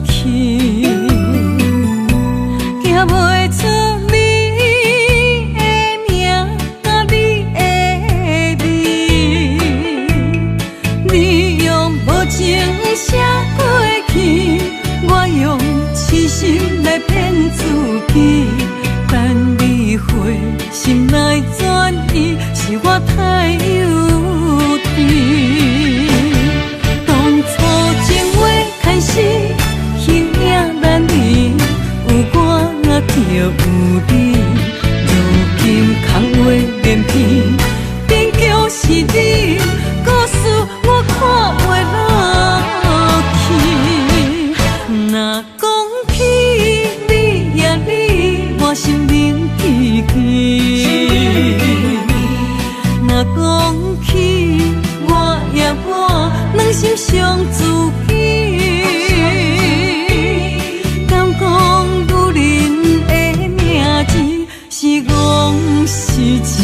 去，行袂出你的名，你的字，你用无情写过去，我用痴心来骗自己。等你回心来转移，是我太幼稚。当初情话开始，形影难离，有我就有你。如今空话连篇，边叫是你，故事我看袂落去。若讲起你呀你，我心灵记记。若讲起我呀我，两心相知己。敢讲女人的名字是戆是痴？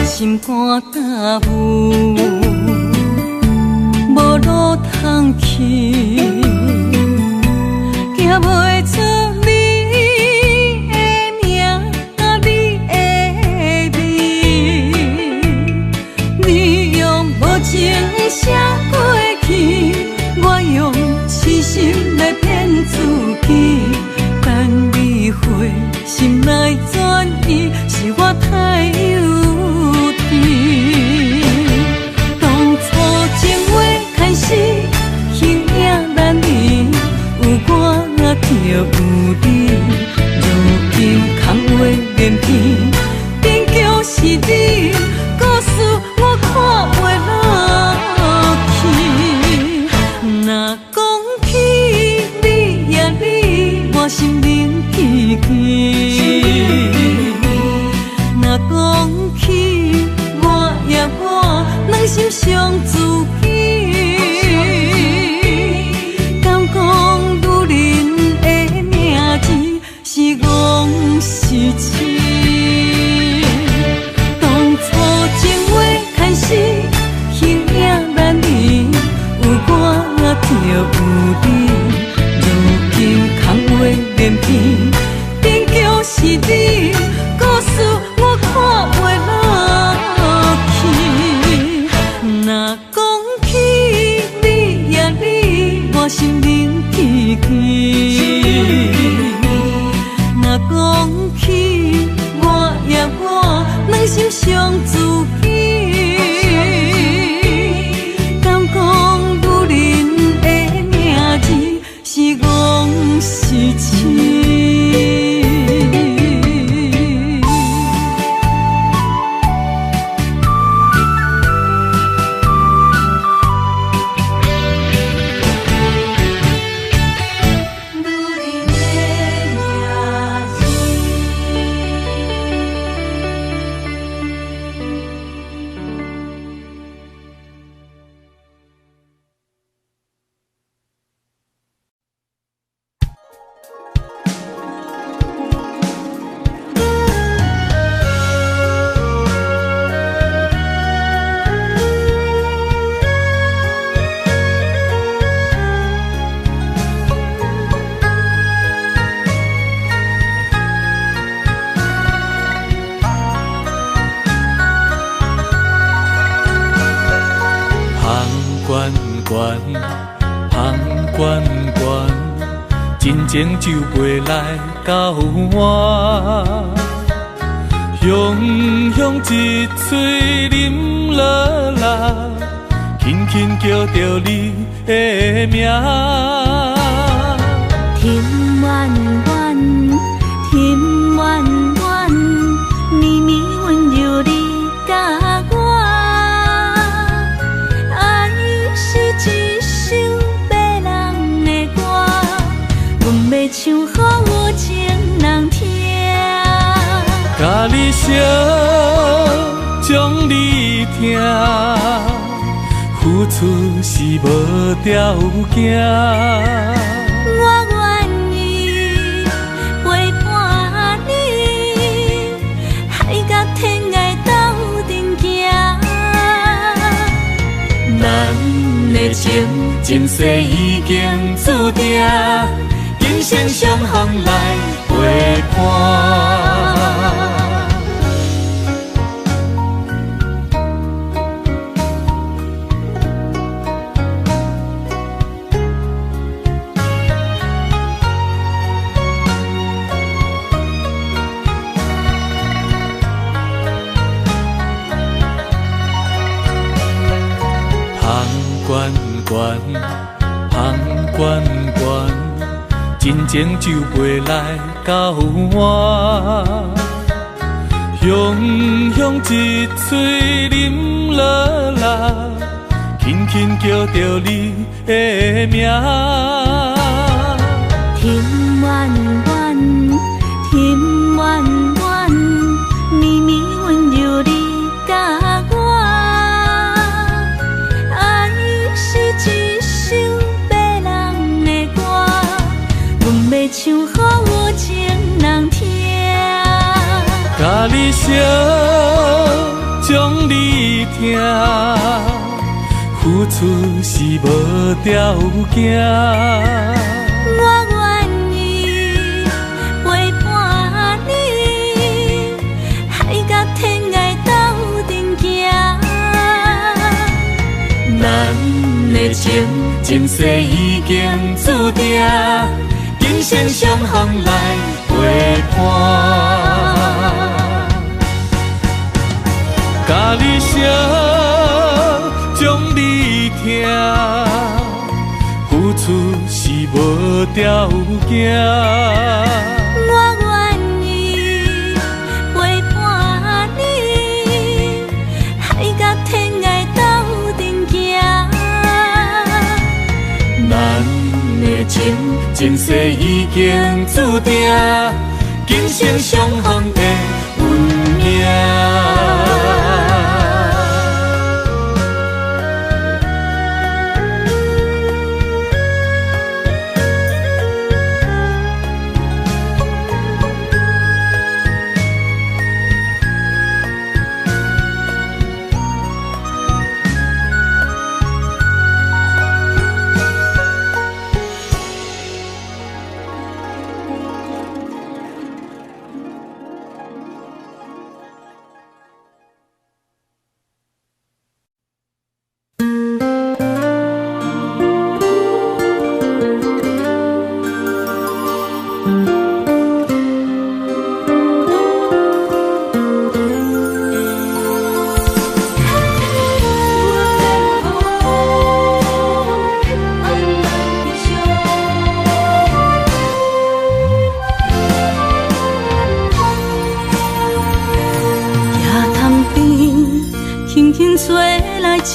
心肝大雾，无路通去，行袂出你的名，你的字，你用无情写过去，我用痴心来骗自己。等你回心来转移，是我太幼。当初情话开始，形影难离，有我就有你。如今空话连篇，边叫是你，故事我看袂落去。若讲起你呀你，我心灵记记。若讲起我呀我，两心相知己。敢讲女人的名字是戆是痴？当初情话开始，形影难离，有我就有你。如今空话连篇，边叫是你，故事我看袂落去。若讲起你呀你，我心灵记记。若讲起我呀我，两心相知己。敢讲女人的名字是戆是痴？真情就袂来到我，雄雄一嘴啉落来，轻轻叫着你的名。天远远，天远远，绵绵温柔你甲我，爱是唱好情人听。甲你烧，将你疼，付出是无条件。我愿意陪伴你，海角天涯斗阵行。咱的情，前世已经注定，今生相逢来陪伴。香悬悬，真情就袂来到我。香香一嘴啉落来，轻轻叫着你的名。天远远，天远远，绵绵温柔你甲我。唱好情人听，甲你烧，将你疼，付出是无条件。我愿意陪伴你，海角天涯斗阵行。咱的情，前世已经注定。今生相逢来陪伴，甲你烧，将你疼，付出是无条件。我愿意陪伴你，海角天涯斗阵行。咱的情，前世已经注定，今生相逢的运命。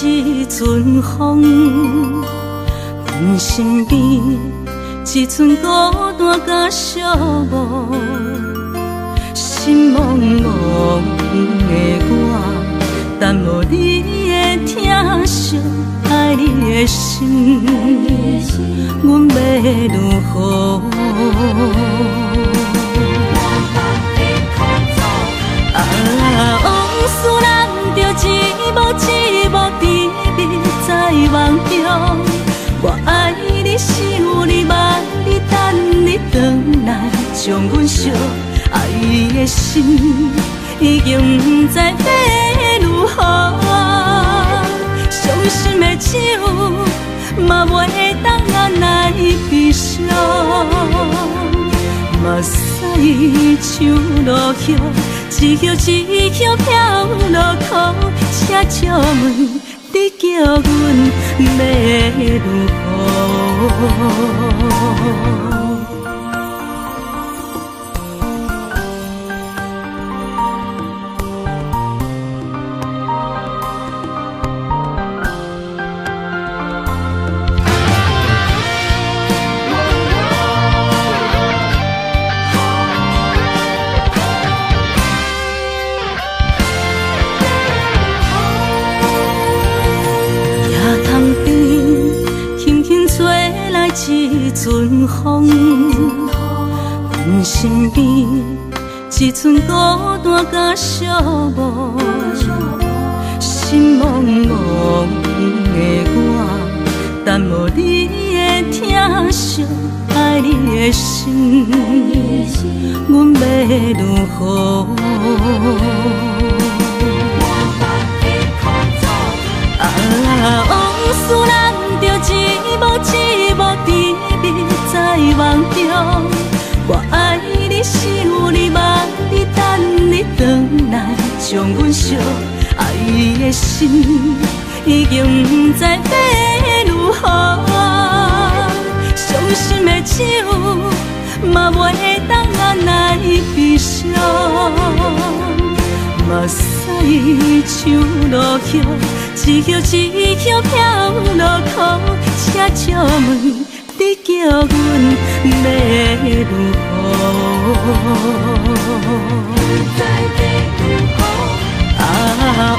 一阵风，阮身边一阵孤单甲寂寞，心茫茫的我，等无你的疼惜，爱你的心，阮要如何？往事难着一幕一幕甜蜜在梦中，我爱你想你望你等你回来，将阮惜爱你的心已经不知要如何，伤心的手嘛袂当按来悲伤，目屎像落雨。一叶一叶飘落雨，请借问你叫阮要如何？阵风，阮身边一寸孤单甲寂寞，心茫茫的我，等无你的疼惜，爱你的心，阮要如何？往事人着一幕一幕甜蜜在梦中，我爱你想你望你等你回来，将阮惜爱的心已经不知要如何，伤心的手嘛袂当按来悲伤，目屎像落叶。一叶一叶飘落土，请借问你叫阮要如何？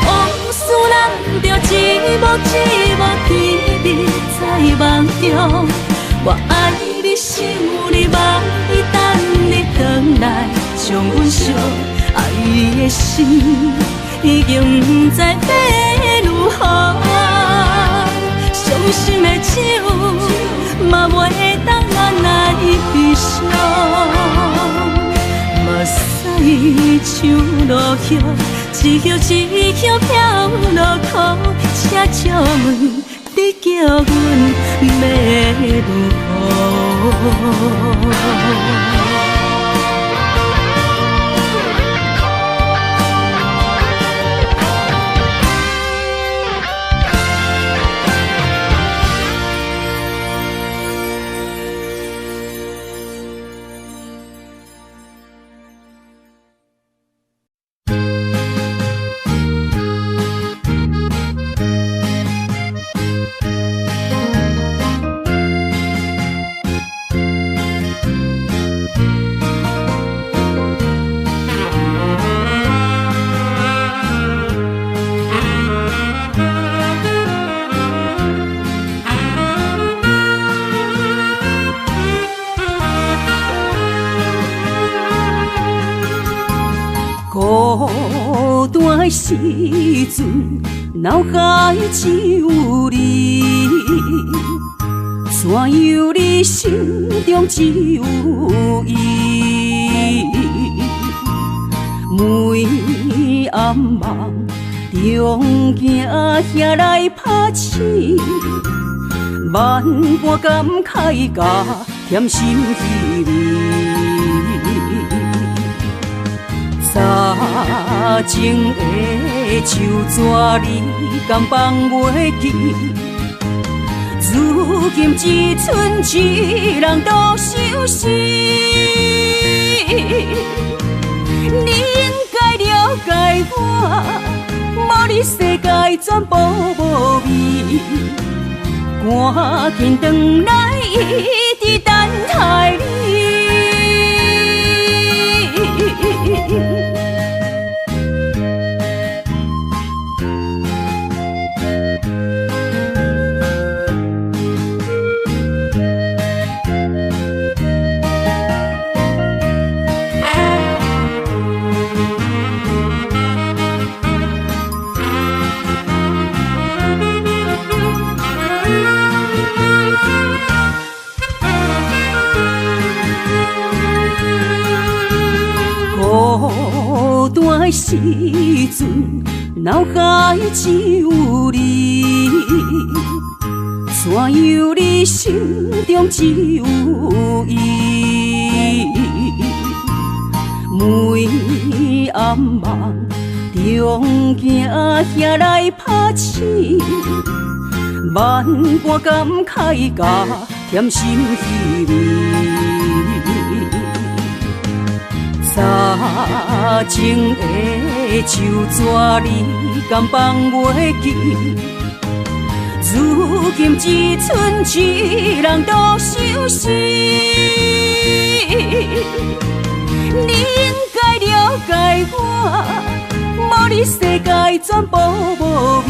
往事人着一幕一幕甜蜜在梦中，我爱你想你望你等你回来，将阮惜爱的心已经不知要如何，伤心的手嘛袂当按来悲伤，目屎像落叶，一叶一叶飘落土，请借问你叫阮要如何？孤单的时阵，脑海只有你，怎样你心中只有伊？每暗梦中惊遐来拍醒，万般感慨甲甜心稀微。早前的手纸你敢放袂记？如今只剩一人独相思。你应该了解我，无你世界全部无味。赶紧回来，一直等待你。孤单的时阵，脑海只有你，怎样你心中只有伊？每暗梦中惊遐来拍醒，万般感慨甲甜心稀微。早前的手纸你敢放袂记？如今只剩一人独相思。你应该了解我，无你世界全部无味。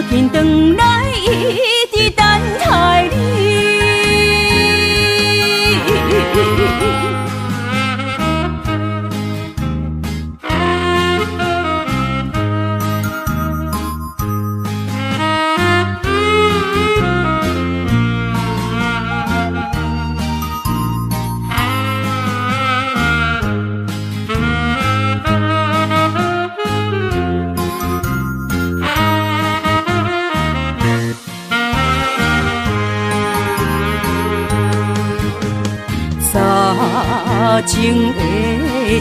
赶紧回来，一直等待你。情的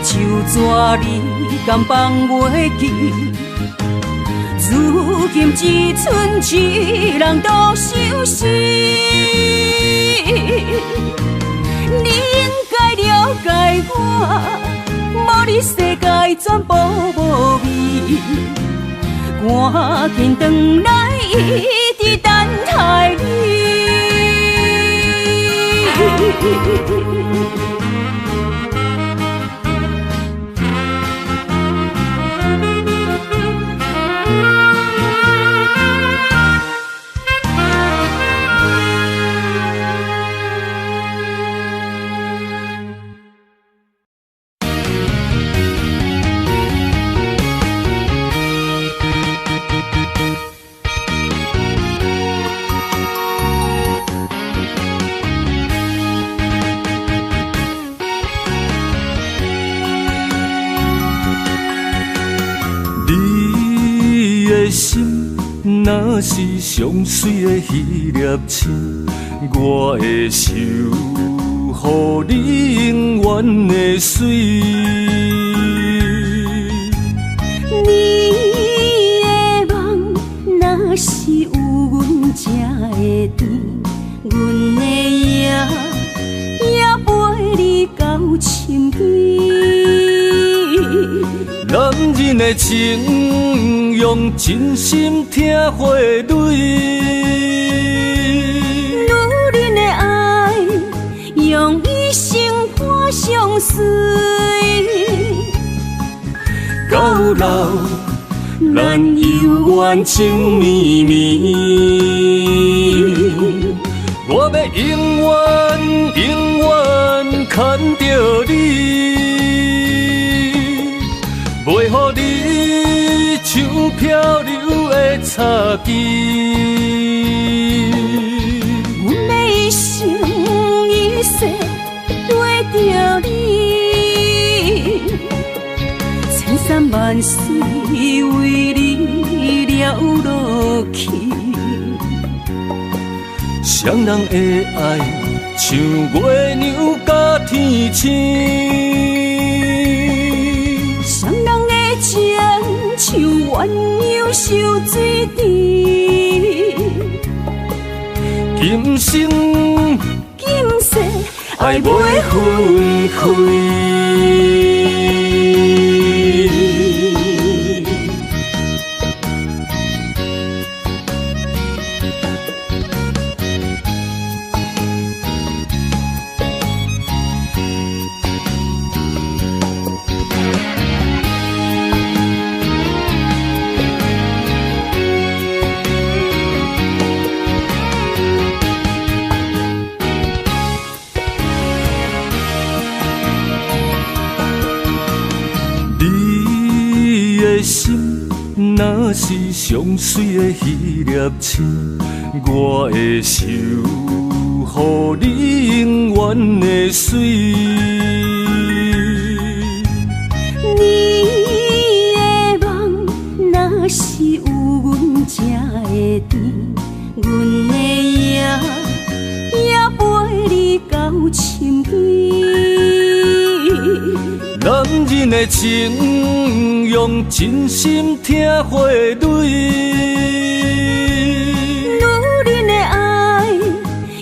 旧纸，你敢放袂记？如今只剩一人独相思，你应该了解我，无你世界全部无味。赶紧回来，一直等待你。若是上水的迄粒星，我会守护你永远的水。你的梦若是有阮才会甜，阮的也陪你到深更。男人的情，用真心听花蕊；女人的爱，用一生伴相随。到老，咱犹原情绵绵。我要永远牵着你。袂予你像漂流的草枝，阮要一生一世跟着你，千山万水为你了落去。双人的爱像月亮甲天星。像鸳鸯守水池，今生今世爱袂分开。若是上水的迄粒星，我会守护你永远的水。你的梦若是有阮才会甜，阮的也陪你到深更。男人的情，用真心听花蕊；女人的爱，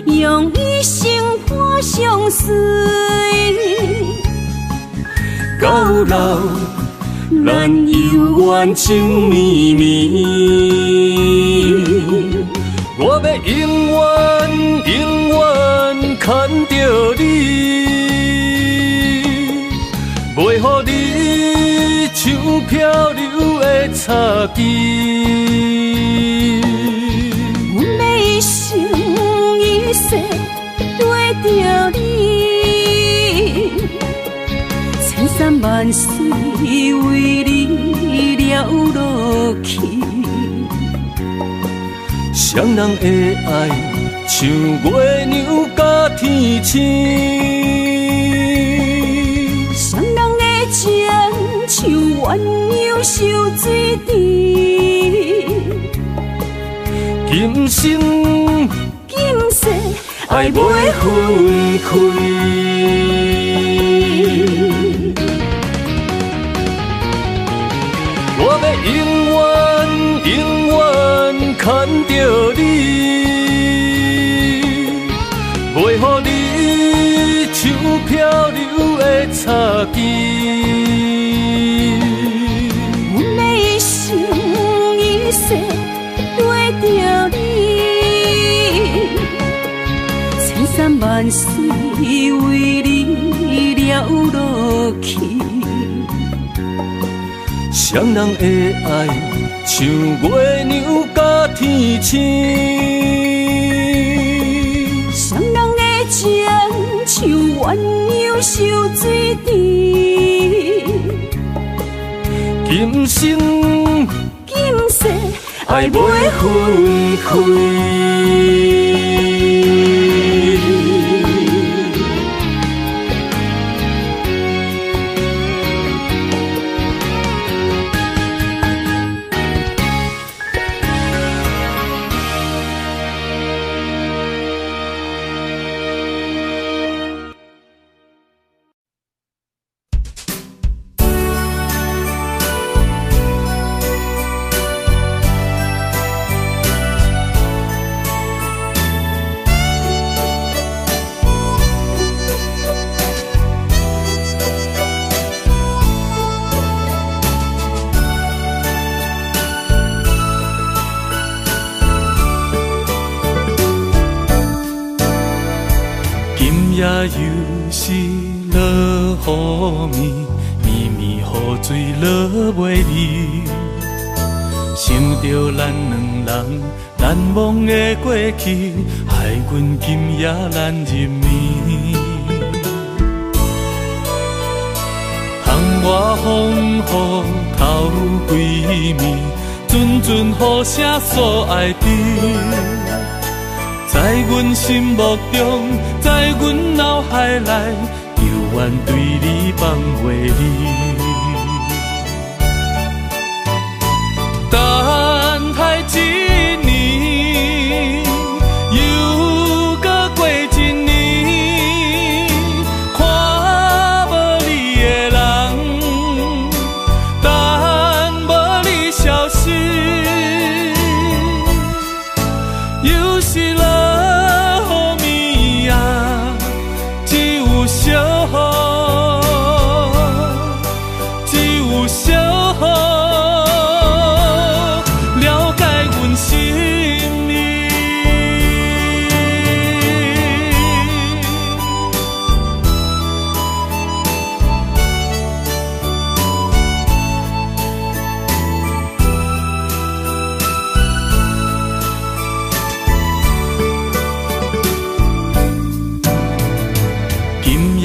用一生伴相随。到老，咱犹原情绵绵。我要永远牵着你。袂予你像漂流的草枝，阮要一生一世跟着你，千山万水为你了落去。双人的爱像月亮甲天星。像鸳鸯守水池，今生今世爱爱袂分开。我要永远永远牵着你，袂予你像漂流的柴枝。阮要一生一世对着你，千山万水为你了落去。双人的爱像月亮甲天星，双人的情像鸳鸯收水池。今生今世爱袂分开。又是落雨暝，绵绵雨水落袂离。想着咱两人难忘的过去，害阮今夜难入眠。窗外风雨透几暝，阵阵雨声诉爱知。在阮心目中，在阮脑海内，犹原对你放袂离。等待一年，又搁过一年，看无你的人，等无你消息，又是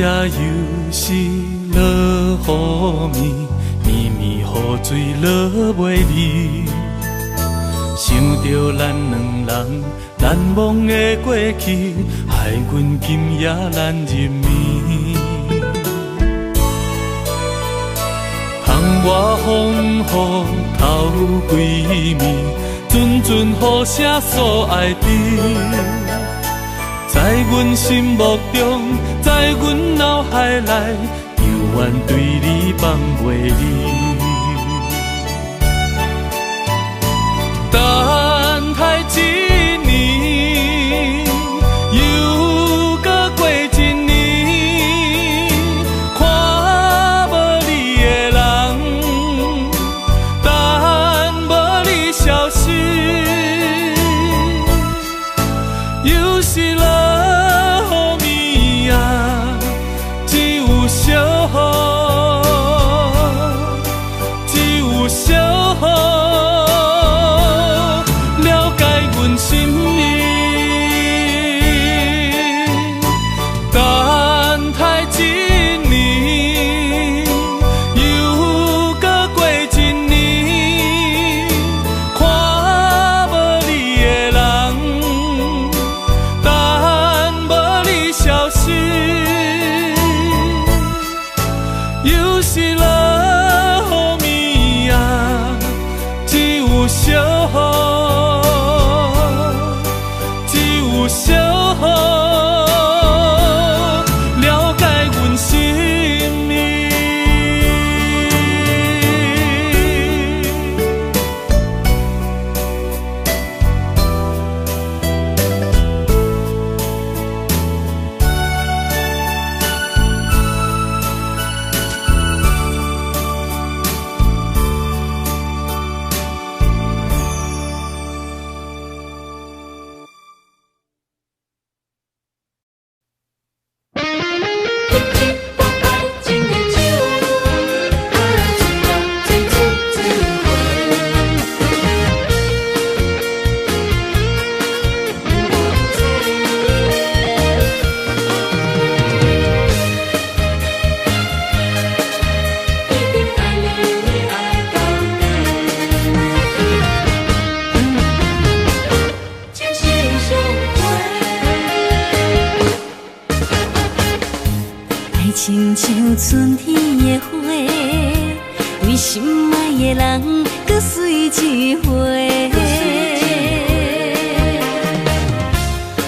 也又是落雨暝，绵绵雨水落袂离。想着咱两人难忘的过去，害阮今夜难入眠。窗外风雨透几暝，阵阵雨声诉爱知。在阮心目中，在阮脑海内，犹原对你放袂离。等待一年，又搁过一年，看无你的人，等无你消息，又是春天的花，为心爱的人，搁随一回。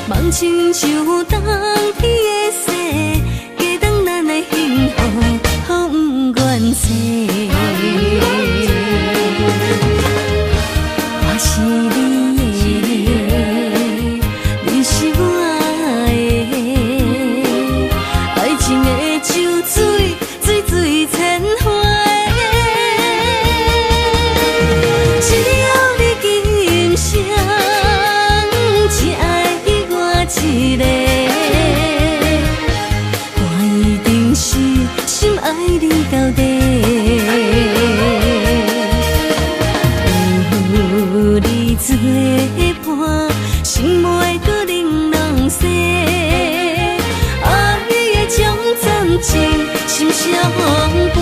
梦亲像冬天的雪，加重咱的幸福，风不愿洗。我是你的，你是我的，爱情的酒水，水水千花。只要你今生只爱我一个，我一定是心爱你到底。有你作伴，心袂搁玲珑洗。爱的将暂停，心相陪。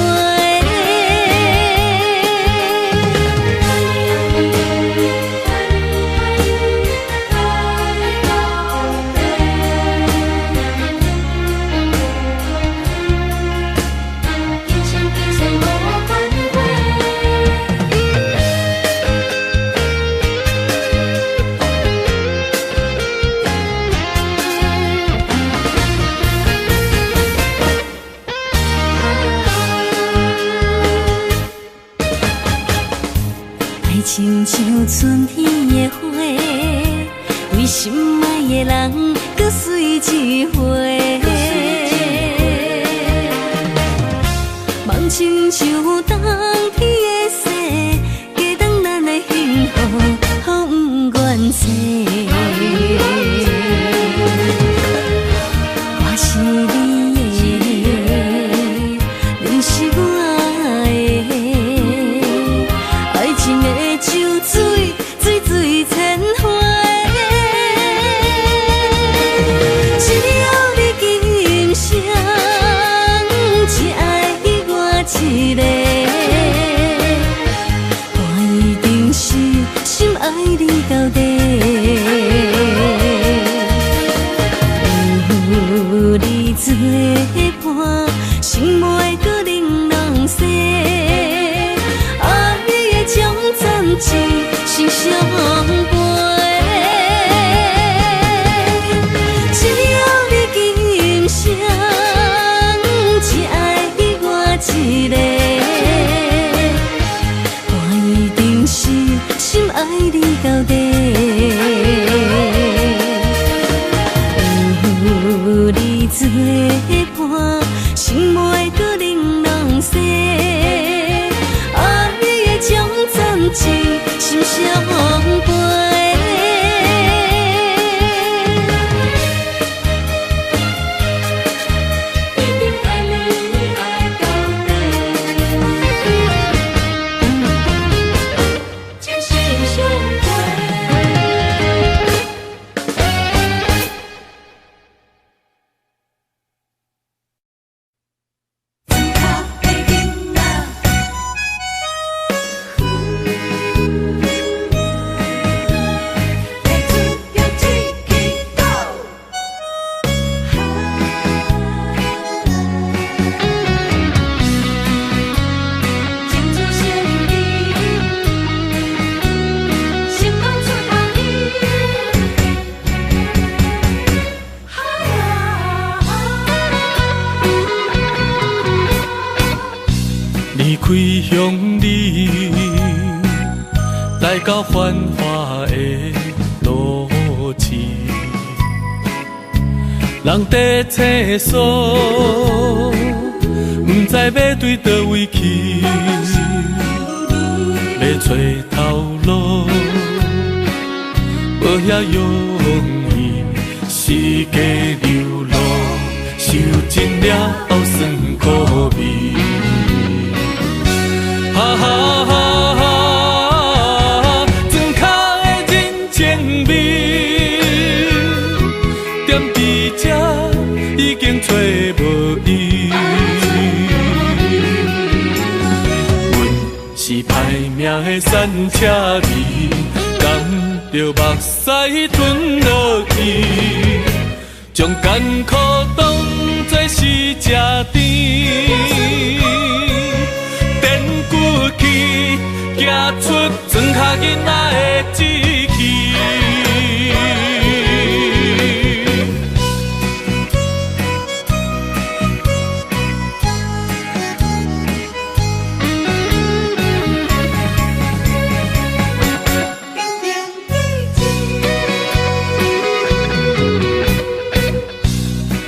爱情像春天的花，为心爱的人，搁随一回。梦亲像冬天的雪，加重咱的幸福，风不愿洗。我是你的，你是我的，爱情的酒水，水水千花。只要你今生只爱我一个，我一定是心爱你到底。有你作伴，心袂搁玲珑洗。爱的将暂停，心相陪。只要你今生只爱我一个，我一定是心爱你到底。有你作伴，心袂搁玲珑洗。爱的将暂停，心相陪。离开乡里，来到繁华的都市，人在厕所，不知要对倒位去，要找头路，无遐容易，世界流落，受尽了酸苦味。哈哈哈哈，庄脚的人情味，踮伫这已经找无伊。阮是歹命的山车味，甘着目屎吞落去，将艰苦当作是吃甜。装脚囡仔的志气。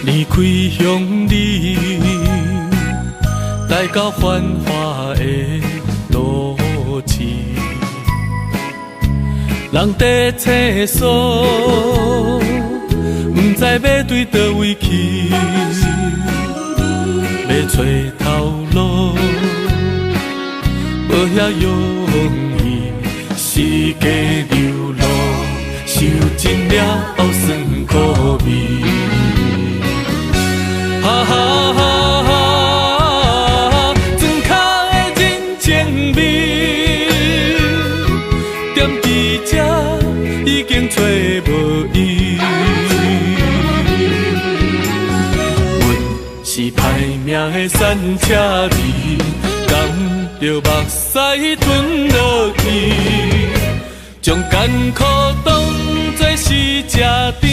离开乡里，来到繁华的路市，人在厕所，不知要对倒位去，要找头路，无遐容易，世间流落，受尽了后酸苦味。哈哈哈哈，装脚的人情味，踮伫这已经找无伊。阮是歹命的山车离，甘着目屎吞落去，将艰苦当作是吃甜。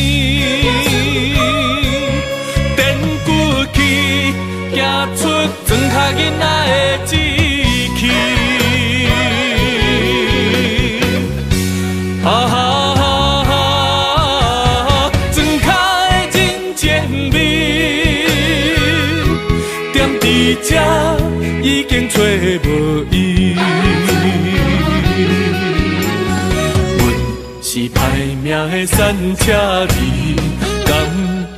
行出装脚囡仔的志气，哈哈哈哈，装脚的人情味，踮伫这已经找无伊。阮是歹命的山车离，甘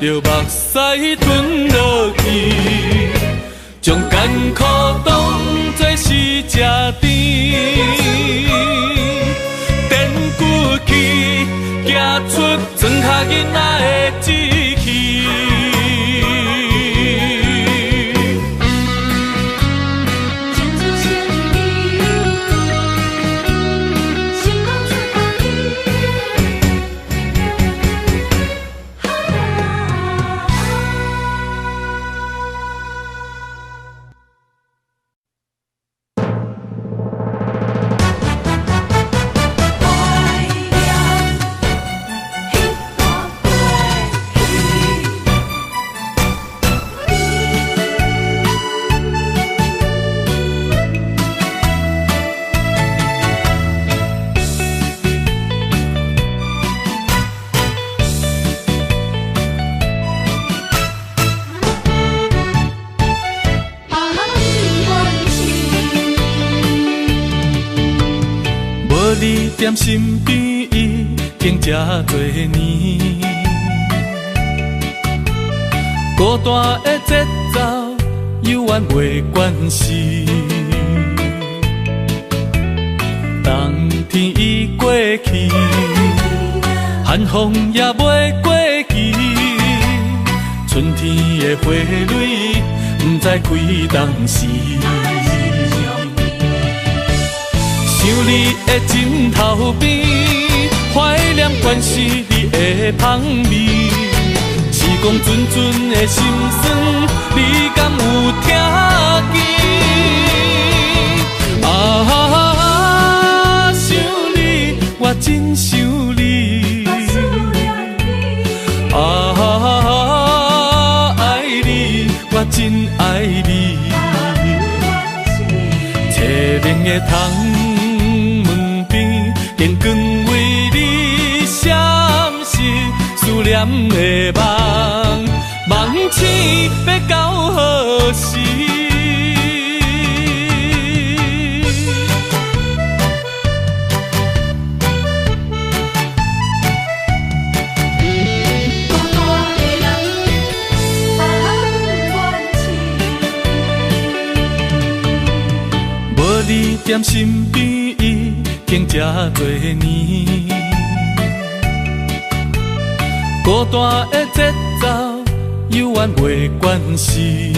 着目屎吞落去。将艰苦当作是吃甜，踮骨气，行出装脚囡仔的志气。你踮身边已经这多年，孤单的节奏犹原袂惯势。冬天已过去，寒风也袂过期，春天的花蕊不知开当时。想你的枕头边，怀念关是你的香味。时光阵阵的心酸，你敢有听见？啊，想你，我真想你。啊，爱你，我真爱你。凄凉的窗。电光为你闪烁，思念的梦，梦醒要到何时？无你踮身边已经这多年，孤单的节奏犹原袂惯势。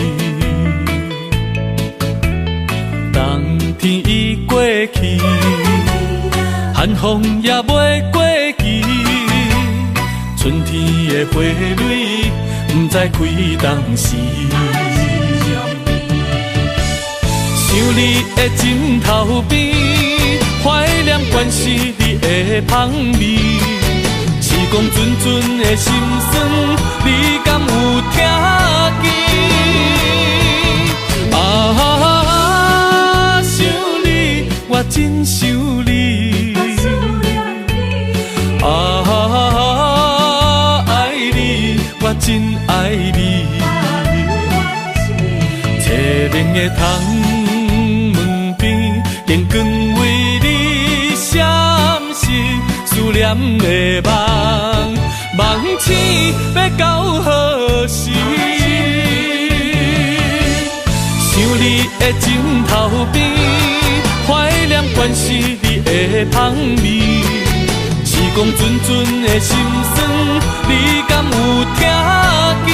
冬天已过去，寒风也袂过期，春天的花蕊不知开当时。想你的枕头边，怀念关是你的香味，是讲阵阵的心酸，你敢有听见？啊，想你，我真想你。啊，爱你，我真爱你。凄冷的窗门边，电光为你闪烁，思念的梦，梦醒要到何时？想你的枕头边，怀念关是你的香味，是讲阵阵的心酸，你敢有听见？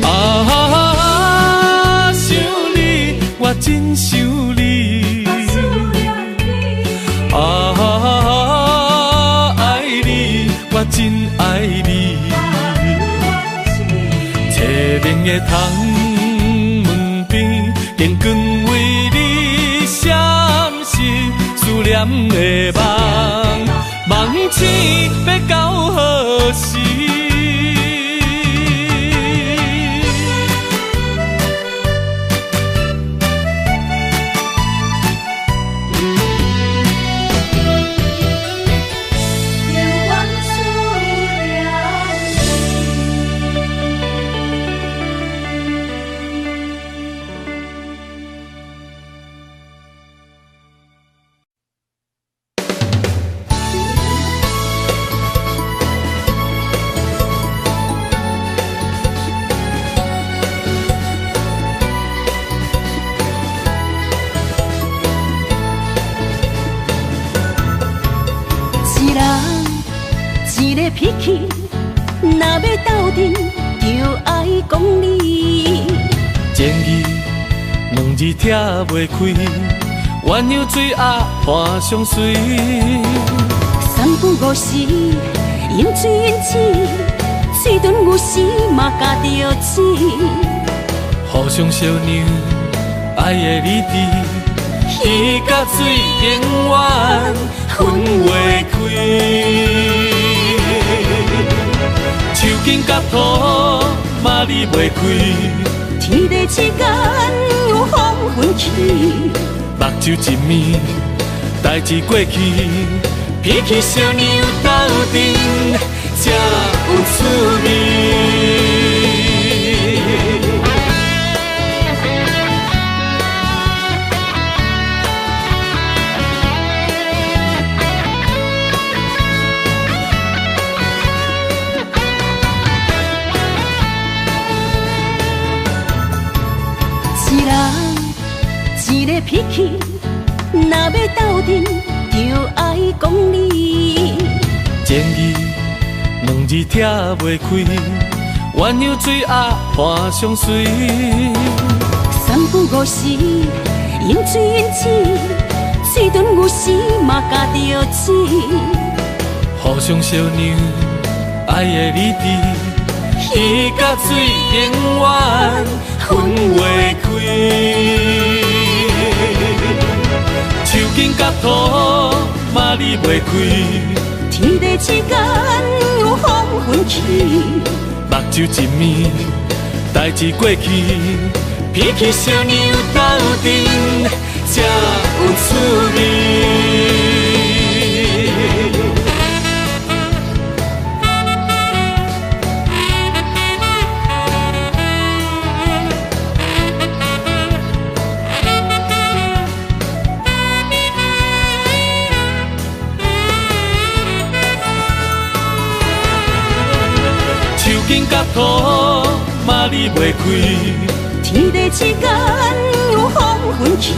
啊，想你，我真想你。啊，爱你，我真爱你。凄冷的窗门边，电光为你闪烁，思念的梦，梦醒要到何时？脾气，若要斗阵，就爱讲理。情义两字拆袂开，鸳鸯水鸭伴相随。三不五时，饮水饮水，嘴唇有时嘛加着刺。互相相让，爱的理智，鱼甲水永远分袂开。手紧甲土嘛离袂开，天地之间有风分起，目睭一暝，代志过去，脾气小娘斗阵才有趣味。一个脾气，若要斗阵，就爱讲理。情义两字拆袂开，鸳鸯水鸭伴相随。三不五时，饮水饮水，嘴唇有时嘛加着刺。互相相让，爱的理智，鱼甲水永远分袂开。手紧甲土嘛离袂开，天地之间有风分起，目睭一暝，代志过去，脾气小娘斗阵才有趣味。紧甲土嘛离袂开，天地之间有风分起，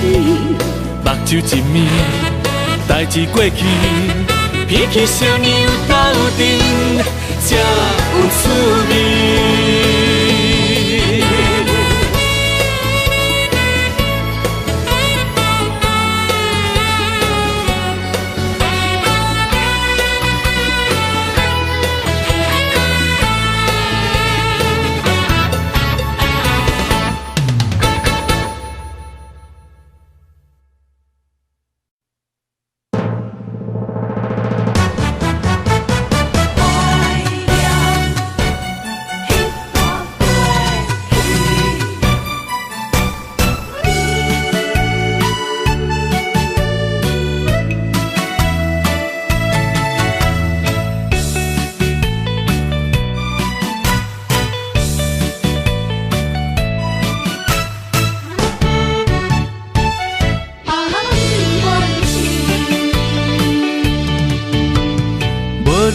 目睭一暝，代志过去，脾气小娘斗阵才有趣味。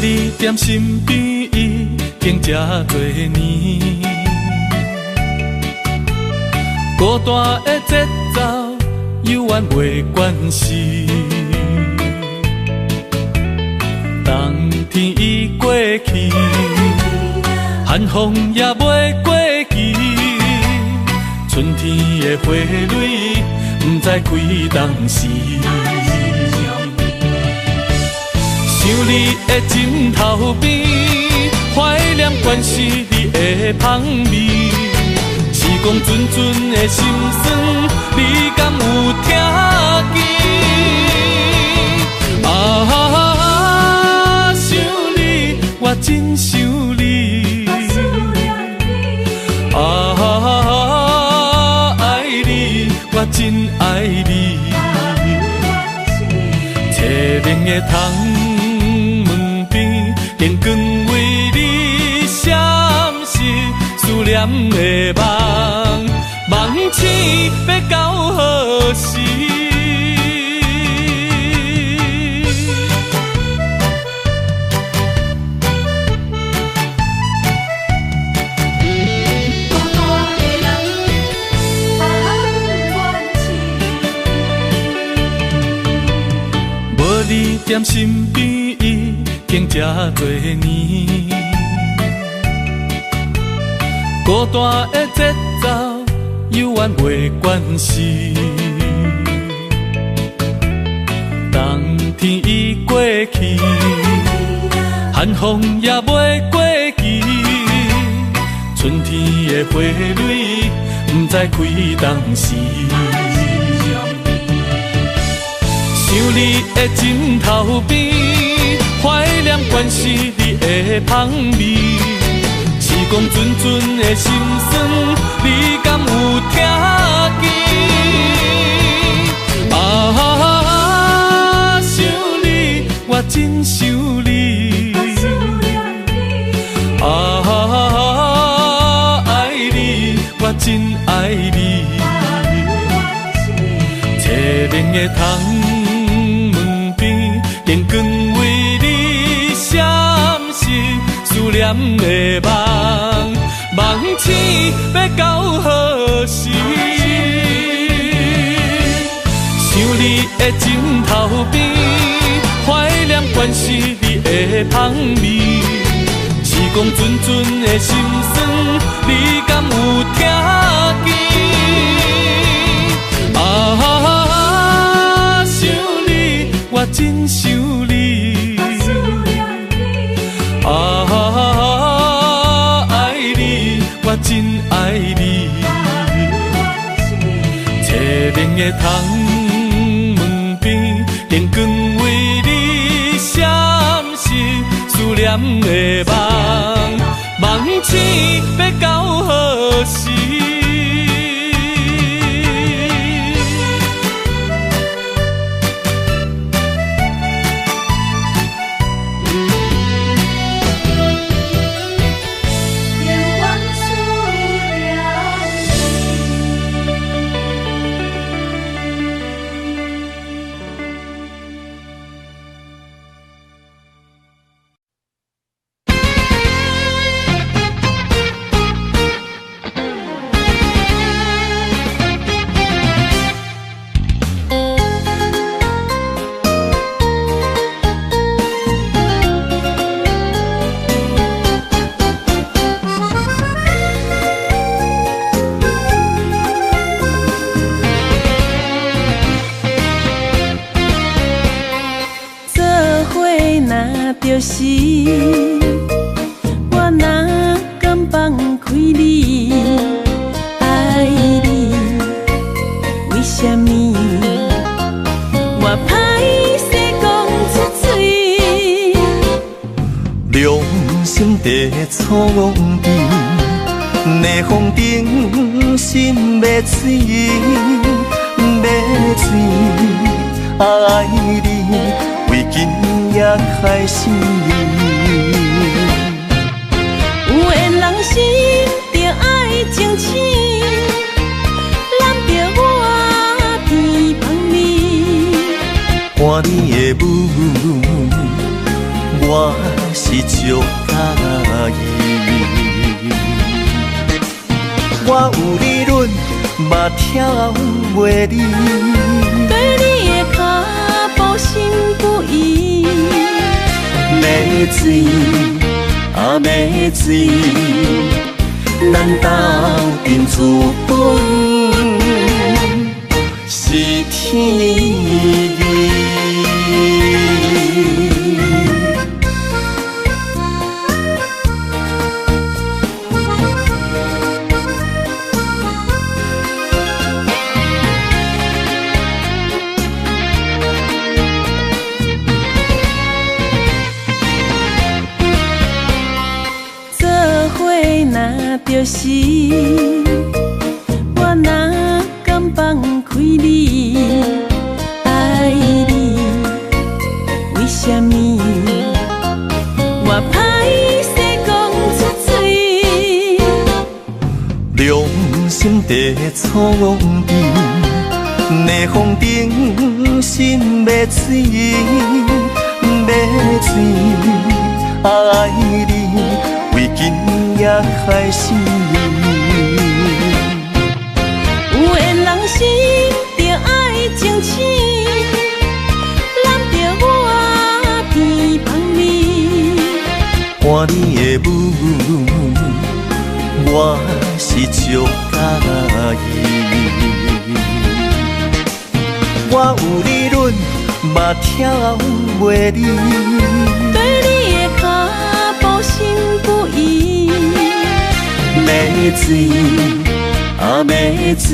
你踮身边已经这多年，孤单的节奏犹原袂惯势，冬天已过去，寒风也袂过期，春天的花蕊不知开当时。想你的枕头边，怀念关是你的香味。时光阵阵的心酸，你敢有听见？啊，想你，我真想你。啊，爱你，我真爱你。凄冷的窗。电光为你闪烁，思念的梦，梦醒要到何时？无你踮身边。已经这多年，孤单的节奏犹原袂惯势，冬天已过去，寒风也袂过期，春天的花蕊不知开当时。想你的枕头边。怀念关是你的香味，时光阵阵的心酸，你敢有听见？啊，想你，我真想你。啊，爱你，我真爱你。凄冷的窗门边，电光为。闪烁思念的梦，梦醒要到何时？想你的枕头边，怀念关是你的香味。时光阵阵的心酸，你敢有听见？啊，想你，我真想你。啊，爱你，我真爱你。凄冷的窗门边，电光为你闪烁，思念的梦，梦醒要到何时？就是我哪敢放开你，爱你，为什么我歹势讲出嘴？良心地错地，逆风顶心要碎，要碎，爱你。为今也开始，有缘人心着爱情深，揽着我偏放你，看你的舞，我是足介意。我有理论，嘛跳袂离，对你的脚步心不移。要水啊要水，咱斗阵资本是天意。就是我哪敢放开你，爱你，为什么我歹势讲出嘴？良心地创治，逆风顶心要水，要水爱你。为今也开始，有缘人心着爱争取，揽着我偏帮你。看你的舞，我是足介意。我有理论，嘛跳袂离，对你的脚步心不移。要水啊要水，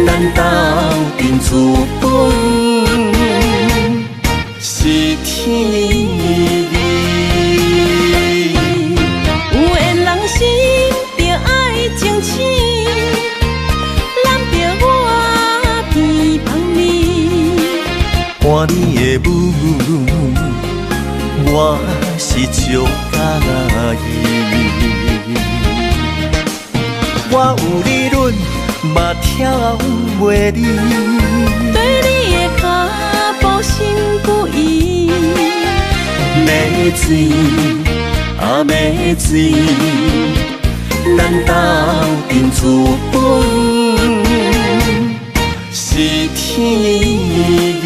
咱斗阵资本是天意。有缘人心着爱争取，揽着我偏帮你。看你的舞，我是足介意。我有理论，嘛跳袂离，对你的脚步心不移。要水啊要水，咱斗阵资本是天意。